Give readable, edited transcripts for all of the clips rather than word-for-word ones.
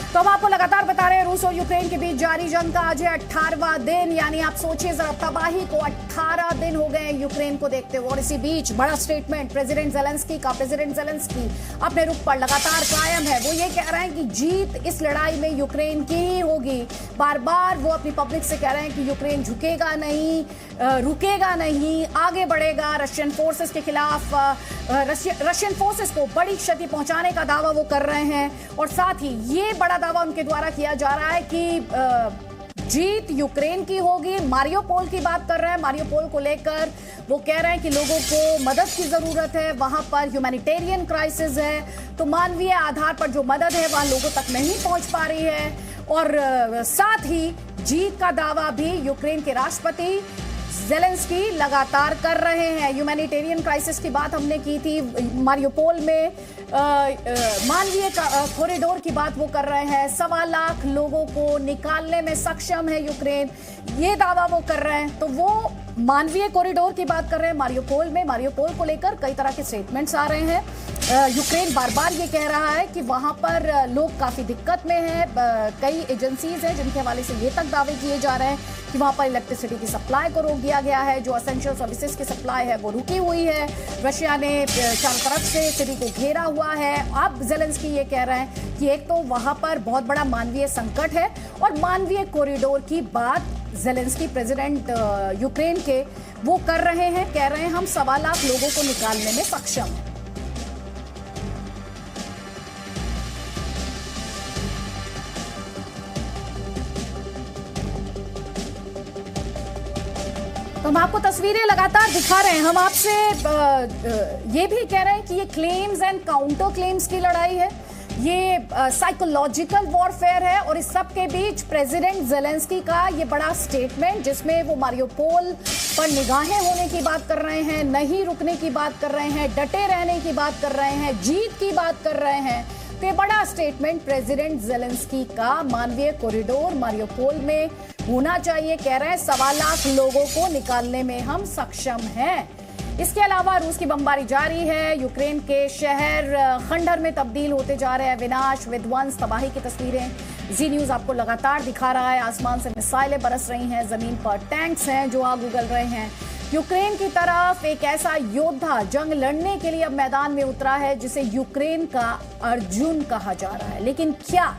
तो हम आपको लगातार बता रहे हैं रूस और यूक्रेन के बीच जारी जंग का आज है 18वां दिन, यानी आप सोचिए जरा तबाही को 18 दिन हो गए यूक्रेन को देखते हुए। और इसी बीच बड़ा स्टेटमेंट प्रेसिडेंट ज़ेलेंस्की अपने रुख पर लगातार कायम है। वो ये कह रहे हैं कि जीत इस लड़ाई में यूक्रेन की ही होगी। बार बार वो अपनी पब्लिक से कह रहे हैं कि यूक्रेन झुकेगा नहीं, रुकेगा नहीं, आगे बढ़ेगा। रशियन फोर्सेस के खिलाफ रशियन फोर्सेस को बड़ी क्षति पहुंचाने का दावा वो कर रहे हैं। और साथ ही ये बड़ा दावा उनके द्वारा किया जा रहा है कि जीत यूक्रेन की होगी। मारियोपोल की बात कर रहे हैं। मारियोपोल को लेकर वो कह रहे हैं कि लोगों को मदद की जरूरत है, वहां पर ह्यूमैनिटेरियन क्राइसिस है, तो मानवीय आधार पर जो मदद है वहां लोगों तक नहीं पहुंच पा रही है। और साथ ही जीत का दावा भी यूक्रेन के राष्ट्रपति ज़ेलेंस्की लगातार कर रहे हैं। ह्यूमैनिटेरियन क्राइसिस की बात हमने की थी, मारियोपोल में मानवीय कॉरिडोर की बात वो कर रहे हैं। 1.25 लाख लोगों को निकालने में सक्षम है यूक्रेन, ये दावा वो कर रहे हैं। तो वो मानवीय कॉरिडोर की बात कर रहे हैं मारियोपोल में। मारियोपोल को लेकर कई तरह के स्टेटमेंट्स आ रहे हैं। यूक्रेन बार बार ये कह रहा है कि वहां पर लोग काफी दिक्कत में हैं। कई एजेंसीज हैं जिनके हवाले से ये तक दावे किए जा रहे हैं कि वहां पर इलेक्ट्रिसिटी की सप्लाई को रोक दिया गया है, जो एसेंशियल सर्विसेज की सप्लाई है वो रुकी हुई है। रशिया ने चारों तरफ से सिटी को घेरा हुआ है। अब ज़ेलेंस्की ये कह रहे हैं कि एक तो वहां पर बहुत बड़ा मानवीय संकट है, और मानवीय कॉरिडोर की बात ज़ेलेंस्की प्रेसिडेंट यूक्रेन के वो कर रहे हैं। कह रहे हैं हम 1.25 लाख लोगों को निकालने में सक्षम हैं। तो हम आपको तस्वीरें लगातार दिखा रहे हैं। हम आपसे ये भी कह रहे हैं कि ये क्लेम्स एंड काउंटर क्लेम्स की लड़ाई है, ये साइकोलॉजिकल वॉरफेयर है। और इस सब के बीच प्रेसिडेंट ज़ेलेंस्की का ये बड़ा स्टेटमेंट, जिसमें वो मारियोपोल पर निगाहें होने की बात कर रहे हैं, नहीं रुकने की बात कर रहे हैं, डटे रहने की बात कर रहे हैं, जीत की बात कर रहे हैं। तो ये बड़ा स्टेटमेंट प्रेसिडेंट ज़ेलेंस्की का मानवीय कॉरिडोर मारियोपोल में होना चाहिए। कह रहे हैं 1.25 लाख लोगों को निकालने में हम सक्षम हैं। इसके अलावा रूस की बमबारी जारी है। यूक्रेन के शहर खंडहर में तब्दील होते जा रहे हैं। विनाश, विध्वंस, तबाही की तस्वीरें जी न्यूज आपको लगातार दिखा रहा है। आसमान से मिसाइलें बरस रही हैं, जमीन पर टैंक्स हैं जो आग उगल रहे हैं। यूक्रेन की तरफ एक ऐसा योद्धा जंग लड़ने के लिए अब मैदान में उतरा है जिसे यूक्रेन का अर्जुन कहा जा रहा है। लेकिन क्या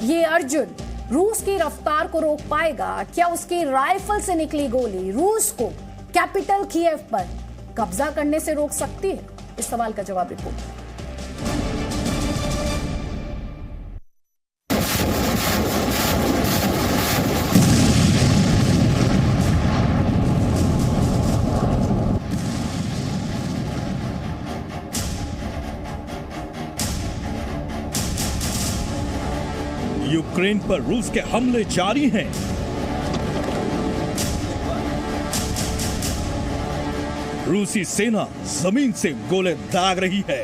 ये अर्जुन रूस की रफ्तार को रोक पाएगा? क्या उसकी राइफल से निकली गोली रूस को कैपिटल कीव पर कब्जा करने से रोक सकती है? इस सवाल का जवाब रिपोर्ट। यूक्रेन पर रूस के हमले जारी हैं। रूसी सेना जमीन से गोले दाग रही है।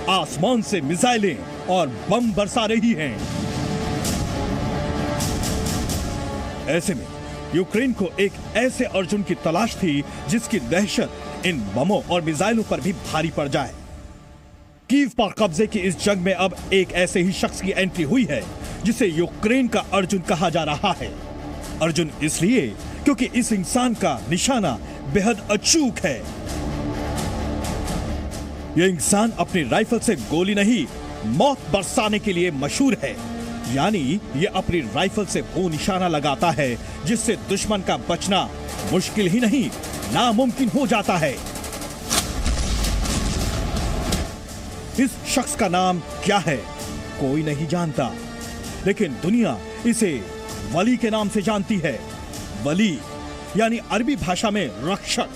आसमान से मिसाइलें और बम बरसा रही हैं। ऐसे में यूक्रेन को एक ऐसे अर्जुन की तलाश थी जिसकी दहशत इन बमों और मिसाइलों पर भी भारी पड़ जाए। कीव पर कब्जे की इस जंग में अब एक ऐसे ही शख्स की एंट्री हुई है जिसे यूक्रेन का अर्जुन कहा जा रहा है। अर्जुन इसलिए क्योंकि इस इंसान का निशाना बेहद अचूक है। यह इंसान अपनी राइफल से गोली नहीं, मौत बरसाने के लिए मशहूर है। यानी यह अपनी राइफल से वो निशाना लगाता है जिससे दुश्मन का बचना मुश्किल ही नहीं, नामुमकिन हो जाता है। इस शख्स का नाम क्या है कोई नहीं जानता, लेकिन दुनिया इसे वली के नाम से जानती है। वली यानी अरबी भाषा में रक्षक।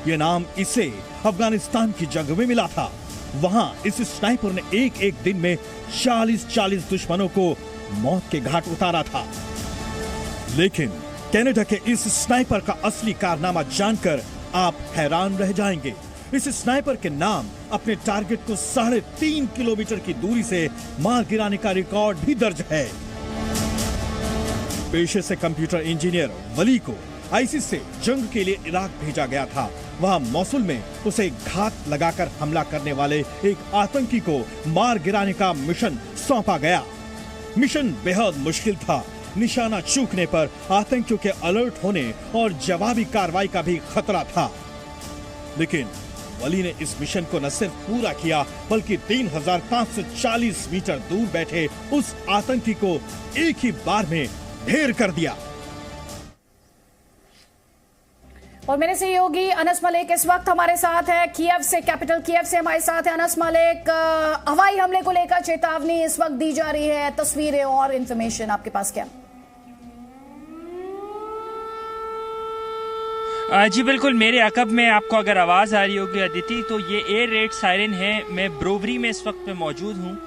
यह नाम इसे अफगानिस्तान की जंग में मिला था। वहां इस स्नाइपर ने एक एक दिन में 40 दुश्मनों को मौत के घाट उतारा था। लेकिन कनाडा के इस स्नाइपर का असली कारनामा जानकर आप हैरान रह जाएंगे। इस स्नाइपर के नाम अपने टारगेट को 3.5 किलोमीटर की दूरी से मार गिराने का रिकॉर्ड भी दर्ज है। पेशे से कंप्यूटर इंजीनियर वली को आईसिस से जंग के लिए इराक भेजा गया था। वहां मौसुल में उसे घात लगाकर हमला करने वाले एक आतंकी को मार गिराने का मिशन सौंपा गया। मिशन बेहद मुश्किल था। निशाना चूकने पर आतंकियों के अलर्ट होने और जवाबी कार्रवाई का भी खतरा था। लेकिन वली ने इस मिशन को न सिर्फ पूरा किया बल्कि 3540 मीटर दूर बैठे उस आतंकी को एक ही बार में ढेर कर दिया। और मेरे सहयोगी अनस मलिक इस वक्त हमारे साथ है, कीव से, कैपिटल कीव से हमारे साथ है अनस मलिक। हवाई हमले को लेकर चेतावनी इस वक्त दी जा रही है, तस्वीरें और इंफॉर्मेशन आपके पास क्या? जी बिल्कुल, मेरे अकब में आपको अगर आवाज़ आ रही होगी अदिति, तो ये एयर रेड सायरन है। मैं ब्रोवरी में इस वक्त में मौजूद हूँ,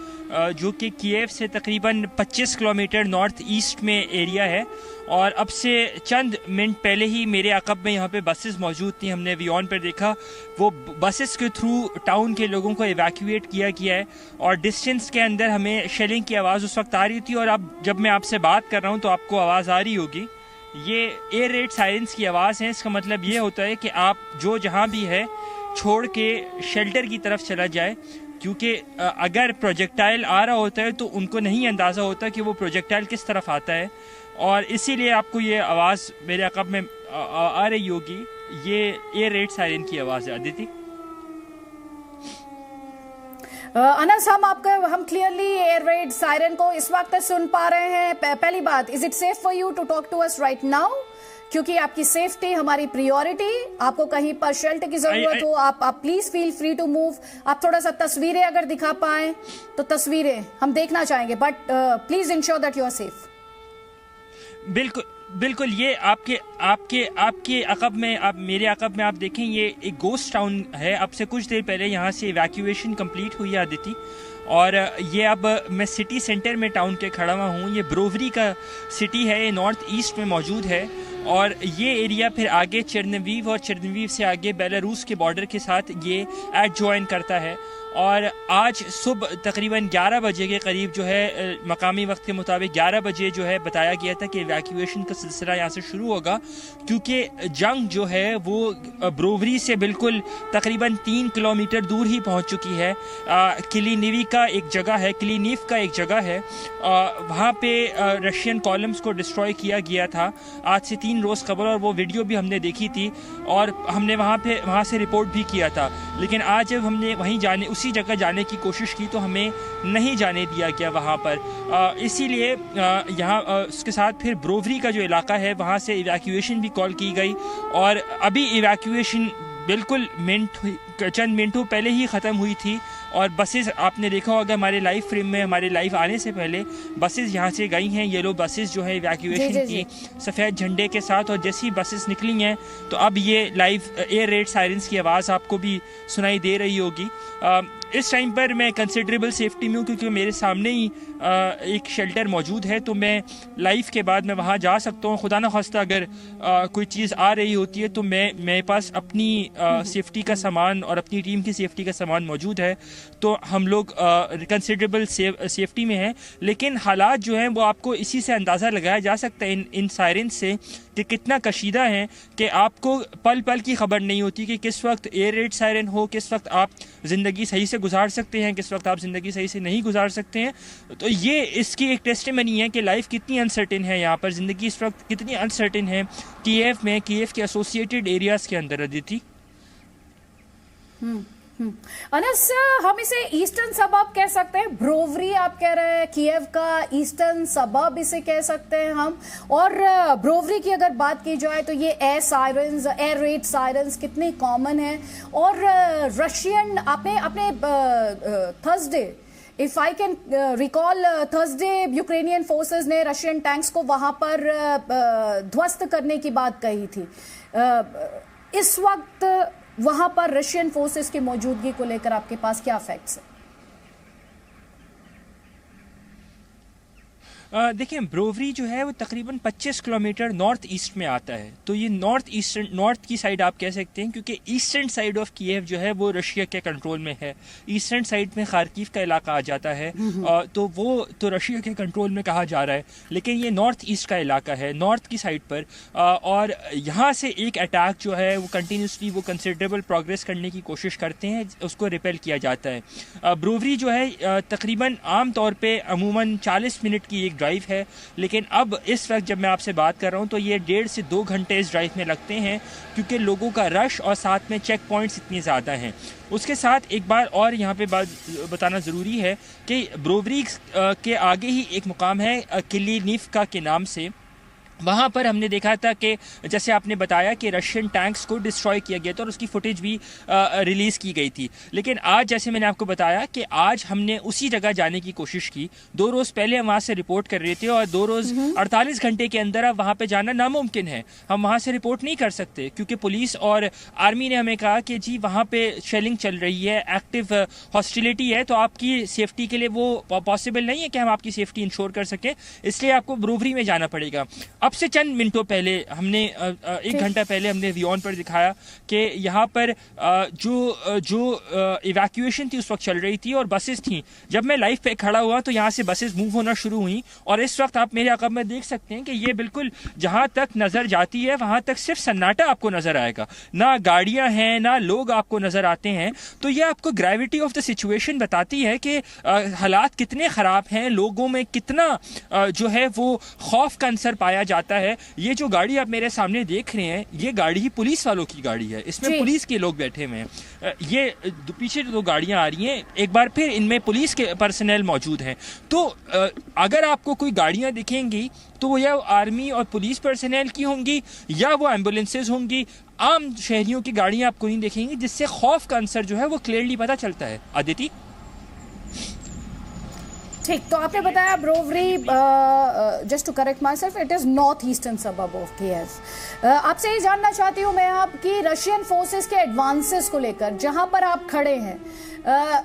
जो कि कीव से तकरीबन 25 किलोमीटर नॉर्थ ईस्ट में एरिया है। और अब से चंद मिनट पहले ही मेरे अकब में यहाँ पे बसेस मौजूद थी। हमने वियॉन पर देखा, वो बसेस के थ्रू टाउन के लोगों को इवैक्यूएट किया गया है। और डिस्टेंस के अंदर हमें शेलिंग की आवाज़ उस वक्त आ रही थी। और अब जब मैं आपसे बात कर रहा हूँ तो आपको आवाज़ आ रही होगी, ये एयर रेड सायरन्स की आवाज़ है। इसका मतलब ये होता है कि आप जो जहाँ भी है छोड़ के शेल्टर की तरफ चला जाए, क्योंकि अगर प्रोजेक्टाइल आ रहा होता है तो उनको नहीं अंदाज़ा होता कि वो प्रोजेक्टाइल किस तरफ आता है। और इसीलिए आपको ये आवाज़ मेरे अकब में आ रही होगी। ये एयर रेड सायरन की आवाज़ है अदिति। अनस, हम क्लियरली एयर रेड सायरन को इस वक्त सुन पा रहे हैं। पहली बात, is it safe for you to talk to us right now? क्योंकि आपकी सेफ्टी हमारी प्रियोरिटी। आपको कहीं पर शेल्टर की जरूरत हो, आप please feel free to move. आप थोड़ा सा तस्वीरें अगर दिखा पाए तो तस्वीरें हम देखना चाहेंगे, but please ensure that you are safe. बिल्कुल बिल्कुल, ये आपके अकब में, आप मेरे अकब में आप देखें, ये एक गोस्ट टाउन है। अब से कुछ देर पहले यहाँ से इवैक्यूएशन कंप्लीट हुई है अदिति। और ये अब मैं सिटी सेंटर में टाउन के खड़ा हुआ हूँ। ये ब्रोवरी का सिटी है, ये नॉर्थ ईस्ट में मौजूद है। और ये एरिया फिर आगे चेरनवीव, और चेरनवीव से आगे बेलारूस के बॉर्डर के साथ ये एडजॉइन करता है। और आज सुबह तकरीबन 11 बजे के करीब जो है, मकामी वक्त के मुताबिक 11 बजे जो है बताया गया था कि इवैक्यूएशन का सिलसिला यहाँ से शुरू होगा, क्योंकि जंग जो है वो ब्रोवरी से बिल्कुल तकरीबन 3 किलोमीटर दूर ही पहुँच चुकी है। किलीनीव का एक जगह है, वहाँ पे रशियन कॉलम्स को डिस्ट्रॉय किया गया था आज से 3 रोज़ कबल। और वो वीडियो भी हमने देखी थी और हमने वहाँ से रिपोर्ट भी किया था। लेकिन आज जब हमने उसी जगह जाने की कोशिश की तो हमें नहीं जाने दिया गया वहाँ पर। इसीलिए यहाँ उसके साथ फिर ब्रोवरी का जो इलाका है वहाँ से इवैक्यूएशन भी कॉल की गई। और अभी इवैक्यूएशन बिल्कुल चंद मिनटों पहले ही ख़त्म हुई थी। और बसेस आपने देखा होगा हमारे लाइव फ्रेम में, हमारे लाइव आने से पहले बसेस यहाँ से गई हैं। येलो बसेस जो है इवैक्यूएशन की सफ़ेद झंडे के साथ। और जैसी बसेस निकली हैं तो अब ये लाइव एयर रेड सायरन्स की आवाज़ आपको भी सुनाई दे रही होगी। इस टाइम पर मैं कंसिडरेबल सेफ्टी में हूँ, क्योंकि मेरे सामने ही एक शेल्टर मौजूद है। तो मैं लाइव के बाद मैं वहाँ जा सकता हूँ। खुदा न खास्ता अगर कोई चीज़ आ रही होती है तो मेरे पास अपनी सेफ्टी का सामान और अपनी टीम की सेफ्टी का सामान मौजूद है। तो हम लोग कंसिडरेबल सेफ्टी में हैं। लेकिन हालात जो हैं वो आपको इसी से अंदाज़ा लगाया जा सकता है इन सायरन से कि कितना कशीदा है, कि आपको पल पल की खबर नहीं होती कि किस वक्त एयर रेड सायरन हो, किस वक्त आप ज़िंदगी सही से गुजार सकते हैं, किस वक्त आप ज़िंदगी सही से नहीं गुजार सकते हैं। तो ये इसकी एक टेस्टिमनी है कि लाइफ कितनी अनसर्टेन है यहाँ पर, ज़िंदगी इस वक्त कितनी अनसर्टेन है कीव में, कीव के एसोसिएटेड एरियाज़ के अंदर अदिति। अनस, हम इसे ईस्टर्न सबब कह सकते हैं। ब्रोवरी आप कह रहे हैं कीव का ईस्टर्न सबब इसे कह सकते हैं हम। और ब्रोवरी की अगर बात की जाए तो ये एयर रेड सायरन्स कितने कॉमन है। और रशियन अपने Thursday, if I can recall, Thursday Ukrainian forces ने रशियन टैंक्स को वहां पर ध्वस्त करने की बात कही थी। इस वक्त वहां पर रशियन फोर्सेस की मौजूदगी को लेकर आपके पास क्या फैक्ट्स है? देखिए, ब्रोवरी जो है वो तकरीबन 25 किलोमीटर नॉर्थ ईस्ट में आता है। तो ये नॉर्थ की साइड आप कह सकते हैं, क्योंकि ईस्टर्न साइड ऑफ कीव जो है वो रशिया के कंट्रोल में है। ईस्टर्न साइड में खार्किव का इलाका आ जाता है, तो वो तो रशिया के कंट्रोल में कहा जा रहा है, लेकिन ये नॉर्थ ईस्ट का इलाका है, नॉर्थ की साइड पर। और यहाँ से एक अटैक जो है वो कंटिन्यूसली वो कंसिडरेबल प्रोग्रेस करने की कोशिश करते हैं, उसको रिपेल किया जाता है। ब्रोवरी जो है तकरीबन आम तौर पे अमूमन 40 मिनट की एक ड्राइव है, लेकिन अब इस वक्त जब मैं आपसे बात कर रहा हूँ तो ये 1.5 से 2 घंटे इस ड्राइव में लगते हैं, क्योंकि लोगों का रश और साथ में चेक पॉइंट्स इतने ज़्यादा हैं। उसके साथ एक बार और यहाँ पे बात बताना ज़रूरी है कि ब्रोवरी के आगे ही एक मुकाम है किलीनिवका के नाम से। वहाँ पर हमने देखा था कि जैसे आपने बताया कि रशियन टैंक्स को डिस्ट्रॉय किया गया था और उसकी फुटेज भी रिलीज़ की गई थी। लेकिन आज जैसे मैंने आपको बताया कि आज हमने उसी जगह जाने की कोशिश की। 2 रोज़ पहले हम वहाँ से रिपोर्ट कर रहे थे और 2 रोज़ 48 घंटे के अंदर अब वहाँ पे जाना नामुमकिन है। हम वहाँ से रिपोर्ट नहीं कर सकते, क्योंकि पुलिस और आर्मी ने हमें कहा कि जी वहाँ पे शेलिंग चल रही है, एक्टिव हॉस्टिलिटी है, तो आपकी सेफ्टी के लिए वो पॉसिबल नहीं है कि हम आपकी सेफ्टी इंश्योर कर सकें, इसलिए आपको ब्रोवरी में जाना पड़ेगा। अब से चंद मिनटों पहले हमने 1 घंटा पहले हमने वियोन पर दिखाया कि यहाँ पर जो इवैक्यूएशन थी उस वक्त चल रही थी और बसेस थी। जब मैं लाइव पे खड़ा हुआ तो यहाँ से बसेस मूव होना शुरू हुई और इस वक्त आप मेरे अक़ब में देख सकते हैं कि ये बिल्कुल जहाँ तक नज़र जाती है वहाँ तक सिर्फ सन्नाटा आपको नज़र आएगा, ना गाड़ियाँ हैं ना लोग आपको नज़र आते हैं। तो ये आपको ग्रेविटी ऑफ द सिचुएशन बताती है कि हालात कितने ख़राब हैं, लोगों में कितना जो है वो खौफ का अंसर पाया जाता है। ये जो गाड़ी आप मेरे सामने देख रहे हैं, ये गाड़ी ही पुलिस वालों की गाड़ी है, इसमें पुलिस के लोग बैठे हुए हैं। ये पीछे 2 गाड़ियां आ रही हैं, एक बार फिर इनमें पुलिस के पर्सनल मौजूद हैं। तो अगर आपको कोई गाड़ियां दिखेंगी तो वो या आर्मी और पुलिस पर्सनल की होंगी या वो एम्बुलेंसेज होंगी। आम शहरियों की गाड़ियां आपको नहीं दिखेंगी, जिससे खौफ का अंसर जो है वो क्लियरली पता चलता है। आदिति, ठीक, तो आपने बताया Brovary, just to correct myself, it is north eastern suburb of Kyiv. आपसे ये जानना चाहती हूँ मैं आपकी रशियन फोर्सेस के एडवांसेस को लेकर जहां पर आप खड़े हैं।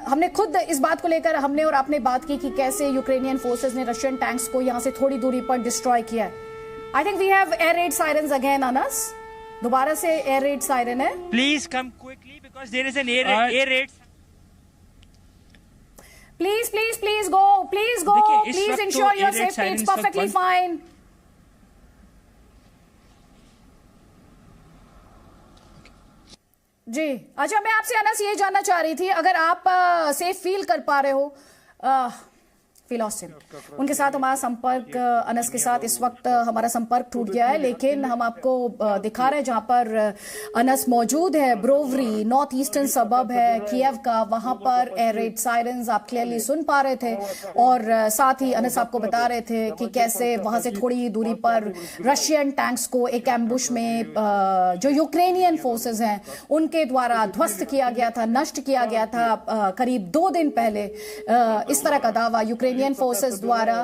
हमने खुद इस बात को लेकर हमने और आपने बात की कि कैसे यूक्रेनियन फोर्सेस ने रशियन टैंक्स को यहां से थोड़ी दूरी पर डिस्ट्रॉय किया है। I think we have air raid sirens again on us. दोबारा से एयर रेड सायरन है। Please come quickly because there is an air raid. Please go. Please ensure your safety. It's perfectly fine. जी, अच्छा, मैं आपसे अनस ये जानना चाह रही थी, अगर आप सेफ फील कर पा रहे हो, फिलॉसिन उनके साथ हमारा संपर्क, अनस के साथ इस वक्त हमारा संपर्क टूट गया है, लेकिन हम आपको दिखा रहे हैं जहां पर अनस मौजूद है। ब्रोवरी नॉर्थ ईस्टर्न सबब है कीव का, वहां पर एयर रेड सायरन्स आप क्लियरली सुन पा रहे थे और साथ ही अनस आपको बता रहे थे कि कैसे वहां से थोड़ी दूरी पर रशियन टैंक्स को एक एम्बुश में जो यूक्रेनियन फोर्सेस हैं उनके द्वारा ध्वस्त किया गया था, नष्ट किया गया था करीब 2 दिन पहले। इस तरह का दावा यूक्रेनियन फोर्सेस द्वारा।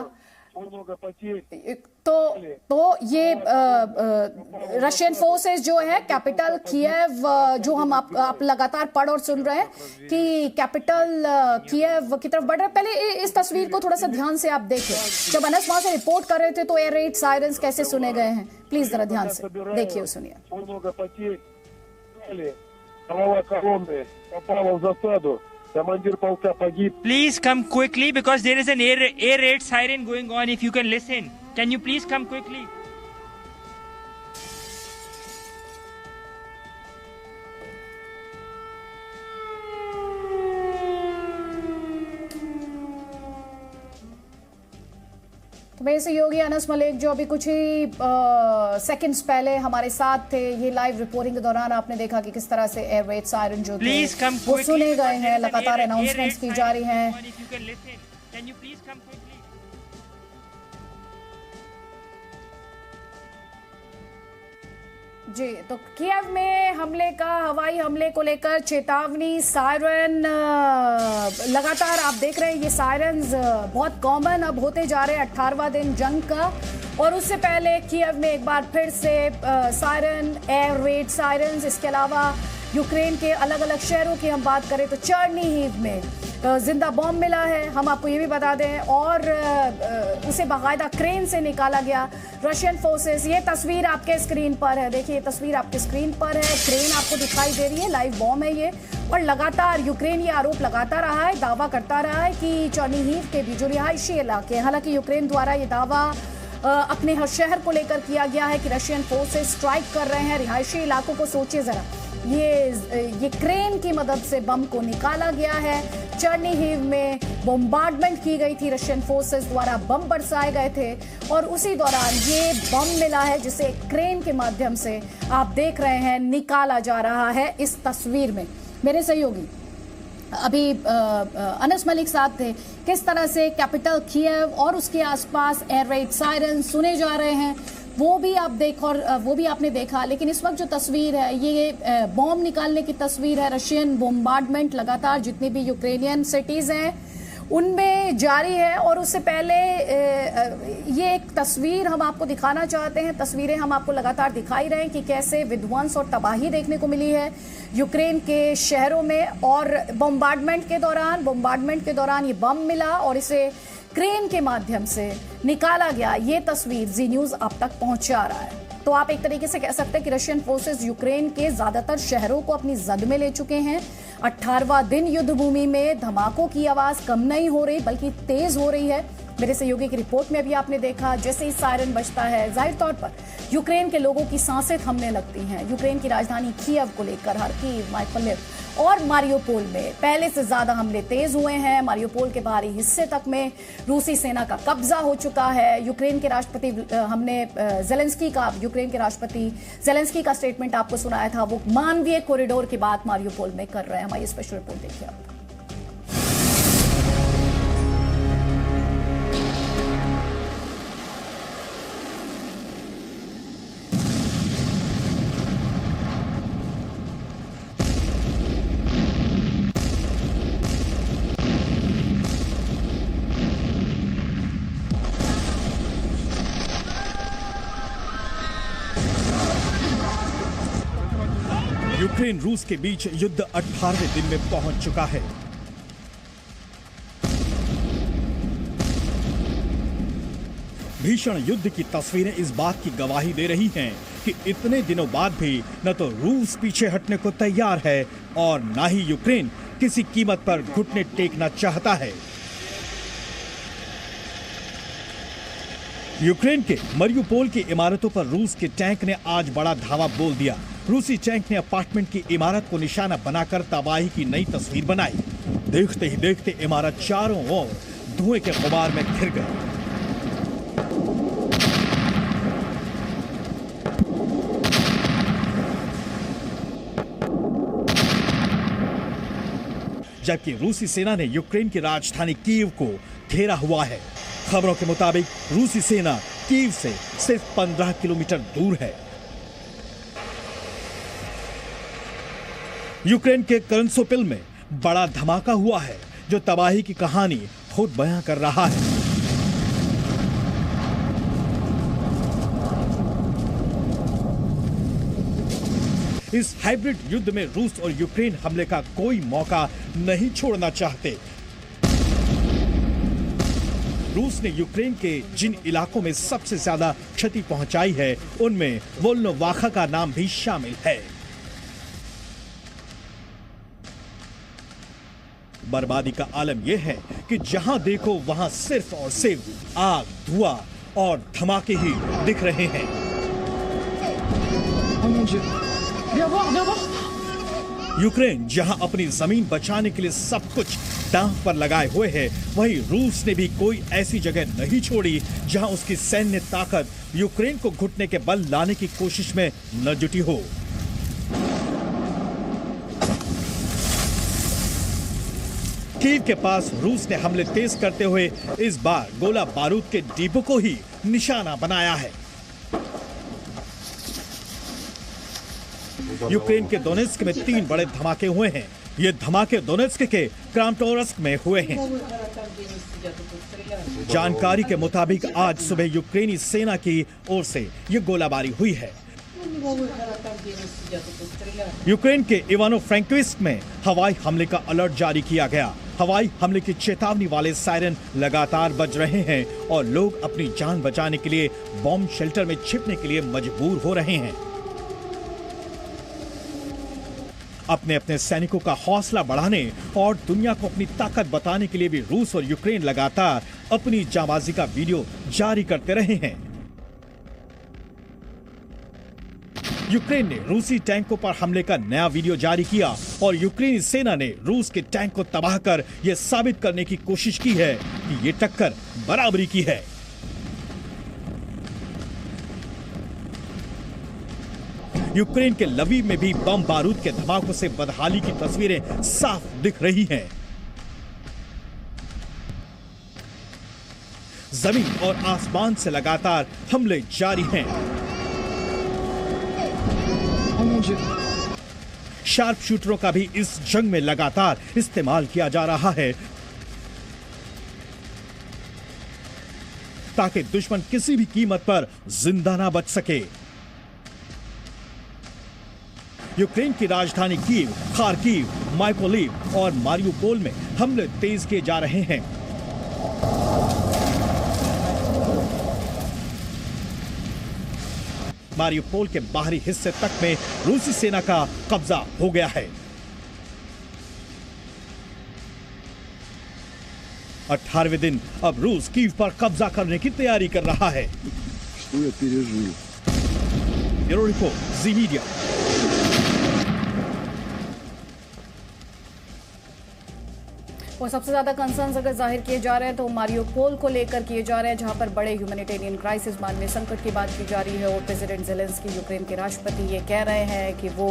तो ये रशियन फोर्सेस जो है कैपिटल कीव, जो हम आप लगातार पढ़ और सुन रहे हैं कि कैपिटल कीव की तरफ बढ़ रहे हैं। पहले इस तस्वीर को थोड़ा सा ध्यान से आप देखें, जब अनस वहां से रिपोर्ट कर रहे थे तो एयर रेड सायरन्स कैसे सुने गए हैं, प्लीज जरा ध्यान से देखिए और सुनिए। Please come quickly because there is an air raid siren going on. If you can listen, can you please come quickly? तो मेरे सहयोगी अनस मलिक जो अभी कुछ ही सेकंड्स पहले हमारे साथ थे, ये लाइव रिपोर्टिंग के दौरान आपने देखा कि किस तरह से एयर रेड सायरन जो थे वो सुने गए हैं, लगातार अनाउंसमेंट्स की जा रही हैं। जी, तो कीव में हवाई हमले को लेकर चेतावनी सायरन लगातार आप देख रहे हैं, ये सायरन्स बहुत कॉमन अब होते जा रहे हैं 18वां दिन जंग का। और उससे पहले कीव में एक बार फिर से सायरन, एयर रेड सायरन्स, इसके अलावा यूक्रेन के अलग अलग शहरों की हम बात करें तो चर्निहिव में जिंदा बॉम्ब मिला है, हम आपको ये भी बता दें, और उसे बाकायदा क्रेन से निकाला गया। रशियन फोर्सेस, ये तस्वीर आपके स्क्रीन पर है, देखिए ये तस्वीर आपके स्क्रीन पर है, क्रेन आपको दिखाई दे रही है, लाइव बॉम्ब है ये। और लगातार यूक्रेन ये आरोप लगाता रहा है, दावा करता रहा है कि चर्निहिव के भी जो रिहायशी इलाके, हालांकि यूक्रेन द्वारा ये दावा अपने हर शहर को लेकर किया गया है कि रशियन फोर्सेस स्ट्राइक कर रहे हैं रिहायशी इलाकों को। सोचिए जरा, ये क्रेन की मदद से बम को निकाला गया है। चर्निहिव में बम्बार्डमेंट की गई थी, रशियन फोर्सेस द्वारा बम बरसाए गए थे और उसी दौरान ये बम मिला है जिसे क्रेन के माध्यम से आप देख रहे हैं निकाला जा रहा है। इस तस्वीर में मेरे सहयोगी अभी अनस मलिक साहब थे, किस तरह से कैपिटल कीव और उसके आसपास एयर रेड सायरन सुने जा रहे हैं वो भी आपने देखा। लेकिन इस वक्त जो तस्वीर है ये बॉम्ब निकालने की तस्वीर है। रशियन बॉम्बार्डमेंट लगातार जितने भी यूक्रेनियन सिटीज हैं उनमें जारी है। और उससे पहले ये एक तस्वीर हम आपको दिखाना चाहते हैं, तस्वीरें हम आपको लगातार दिखाई रहे हैं कि कैसे विध्वंस और तबाही देखने को मिली है यूक्रेन के शहरों में। और बॉम्बार्डमेंट के दौरान ये बम मिला और इसे क्रेन के माध्यम से निकाला गया। ये तस्वीर जी न्यूज आप तक पहुंचा रहा है। तो आप एक तरीके से कह सकते हैं कि रशियन फोर्सेस यूक्रेन के ज्यादातर शहरों को अपनी जद में ले चुके हैं। 18वां दिन युद्ध भूमि में धमाकों की आवाज कम नहीं हो रही बल्कि तेज हो रही है। मेरे सहयोगी की रिपोर्ट में अभी आपने देखा जैसे ही सायरन बजता है जाहिर तौर पर यूक्रेन के लोगों की सांसें थमने लगती हैं। यूक्रेन की राजधानी कीव को लेकर खार्किव, माइकोलाइव और मारियोपोल में पहले से ज्यादा हमले तेज हुए हैं। मारियोपोल के बाहरी हिस्से तक में रूसी सेना का कब्जा हो चुका है। यूक्रेन के राष्ट्रपति यूक्रेन के राष्ट्रपति जेलेंस्की का स्टेटमेंट आपको सुनाया था, वो मानवीय कॉरिडोर की बात मारियोपोल में कर रहे हैं। हमारी स्पेशल रिपोर्ट देखिए आप। यूक्रेन रूस के बीच युद्ध 18वें दिन में पहुंच चुका है। भीषण युद्ध की तस्वीरें इस बात की गवाही दे रही हैं कि इतने दिनों बाद भी न तो रूस पीछे हटने को तैयार है और न ही यूक्रेन किसी कीमत पर घुटने टेकना चाहता है। यूक्रेन के मारियोपोल की इमारतों पर रूस के टैंक ने आज बड़ा धावा बोल दिया। रूसी टैंक ने अपार्टमेंट की इमारत को निशाना बनाकर तबाही की नई तस्वीर बनाई। देखते ही देखते इमारत चारों ओर धुएं के गुबार में घिर गई। जबकि रूसी सेना ने यूक्रेन की राजधानी कीव को घेरा हुआ है। खबरों के मुताबिक रूसी सेना कीव से सिर्फ 15 किलोमीटर दूर है। यूक्रेन के करंसोपिल में बड़ा धमाका हुआ है जो तबाही की कहानी खुद बयां कर रहा है। इस हाइब्रिड युद्ध में रूस और यूक्रेन हमले का कोई मौका नहीं छोड़ना चाहते। रूस ने यूक्रेन के जिन इलाकों में सबसे ज्यादा क्षति पहुंचाई है उनमें वोल्नोवाखा का नाम भी शामिल है। बर्बादी का आलम यह है कि जहां देखो वहां सिर्फ और सिर्फ आग, धुआं और धमाके ही दिख रहे हैं। यूक्रेन जहां अपनी जमीन बचाने के लिए सब कुछ दांव पर लगाए हुए है, वहीं रूस ने भी कोई ऐसी जगह नहीं छोड़ी जहां उसकी सैन्य ताकत यूक्रेन को घुटने के बल लाने की कोशिश में न जुटी हो। कीव के पास रूस ने हमले तेज करते हुए इस बार गोला बारूद के डिपो को ही निशाना बनाया है। यूक्रेन के दोनेत्स्क में 3 बड़े धमाके हुए हैं। ये धमाके दोनेत्स्क के क्रामाटोर्स्क में हुए हैं। जानकारी के मुताबिक आज सुबह यूक्रेनी सेना की ओर से ये गोलाबारी हुई है। могут городам денег сидят и постреляют. यूक्रेन के इवानो फ्रैंकोविस्क में हवाई हमले का अलर्ट जारी किया गया। हवाई हमले की चेतावनी वाले सायरन लगातार बज रहे हैं और लोग अपनी जान बचाने के लिए बॉम्ब शेल्टर में छिपने के लिए मजबूर हो रहे हैं। अपने अपने सैनिकों का हौसला बढ़ाने और दुनिया को अपनी ताकत बताने के लिए भी रूस और यूक्रेन लगातार अपनी जांबाजी का वीडियो जारी करते रहे हैं। यूक्रेन ने रूसी टैंकों पर हमले का नया वीडियो जारी किया और यूक्रेनी सेना ने रूस के टैंक को तबाह कर यह साबित करने की कोशिश की है कि ये टक्कर बराबरी की है। यूक्रेन के लवीव में भी बम बारूद के धमाकों से बदहाली की तस्वीरें साफ दिख रही हैं। जमीन और आसमान से लगातार हमले जारी हैं। शार्प शूटरों का भी इस जंग में लगातार इस्तेमाल किया जा रहा है ताकि दुश्मन किसी भी कीमत पर जिंदा ना बच सके। यूक्रेन की राजधानी कीव, खार्किव, माइकोलिव और मारियुपोल में हमले तेज किए जा रहे हैं। मारियुपोल के बाहरी हिस्से तक में रूसी सेना का कब्जा हो गया है। 18वें दिन अब रूस कीव पर कब्जा करने की तैयारी कर रहा है। ब्यूरो रिपोर्ट, जी मीडिया। और सबसे ज्यादा कंसर्न्स अगर जाहिर किए जा रहे हैं तो मारियुपोल को लेकर किए जा रहे हैं, जहां पर बड़े ह्यूमैनिटेरियन क्राइसिस, मानवीय संकट की बात की जा रही है और प्रेसिडेंट ज़ेलेंस्की, यूक्रेन के राष्ट्रपति, ये कह रहे हैं कि वो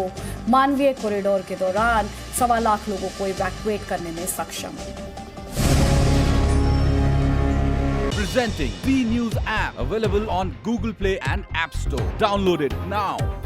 मानवीय कॉरिडोर के दौरान 1.25 लाख लोगों को इवैक्यूएट करने में सक्षम है। Presenting B News app, available on Google Play and App Store. Download it now.